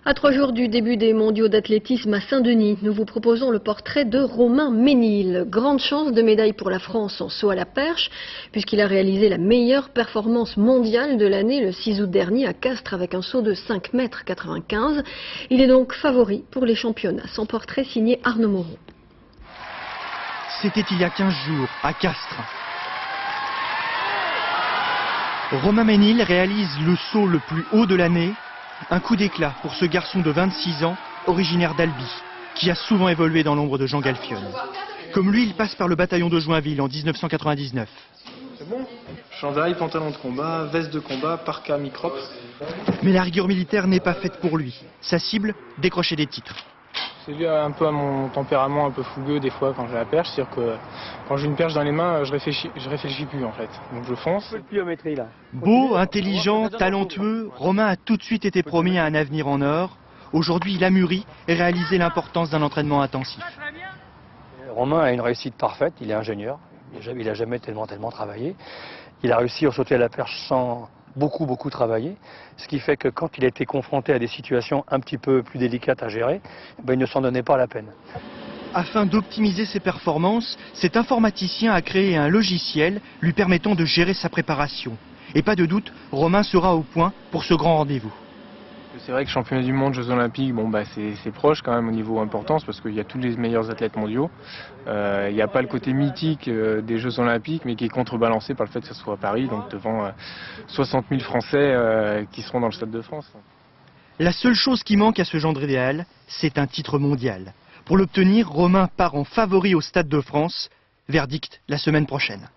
À 3 jours du début des mondiaux d'athlétisme à Saint-Denis, nous vous proposons le portrait de Romain Ménil. Grande chance de médaille pour la France en saut à la perche, puisqu'il a réalisé la meilleure performance mondiale de l'année le 6 août dernier à Castres avec un saut de 5,95 m. Il est donc favori pour les championnats. Son portrait signé Arnaud Moreau. C'était il y a 15 jours, à Castres. Romain Ménil réalise le saut le plus haut de l'année. Un coup d'éclat pour ce garçon de 26 ans, originaire d'Albi, qui a souvent évolué dans l'ombre de Jean Galfione. Comme lui, il passe par le bataillon de Joinville en 1999. C'est bon. Chandail, pantalon de combat, veste de combat, parka mi-crop. Mais la rigueur militaire n'est pas faite pour lui. Sa cible, décrocher des titres. C'est lié un peu à mon tempérament un peu fougueux des fois quand j'ai la perche. C'est-à-dire que quand j'ai une perche dans les mains, je réfléchis plus en fait. Donc je fonce. Beau, intelligent, talentueux, Romain a tout de suite été promis à un avenir en or. Aujourd'hui, il a mûri et réalisé l'importance d'un entraînement intensif. Romain a une réussite parfaite, il est ingénieur. Il n'a jamais tellement travaillé. Il a réussi à sauter à la perche sans beaucoup travailler, ce qui fait que quand il a été confronté à des situations un petit peu plus délicates à gérer, il ne s'en donnait pas la peine. Afin d'optimiser ses performances, cet informaticien a créé un logiciel lui permettant de gérer sa préparation. Et pas de doute, Romain sera au point pour ce grand rendez-vous. C'est vrai que championnat du monde, Jeux Olympiques, c'est proche quand même au niveau importance parce qu'il y a tous les meilleurs athlètes mondiaux. Il n'y a pas le côté mythique des Jeux Olympiques, mais qui est contrebalancé par le fait que ce soit à Paris, donc devant 60 000 Français qui seront dans le Stade de France. La seule chose qui manque à ce genre idéal, c'est un titre mondial. Pour l'obtenir, Romain part en favori au Stade de France. Verdict la semaine prochaine.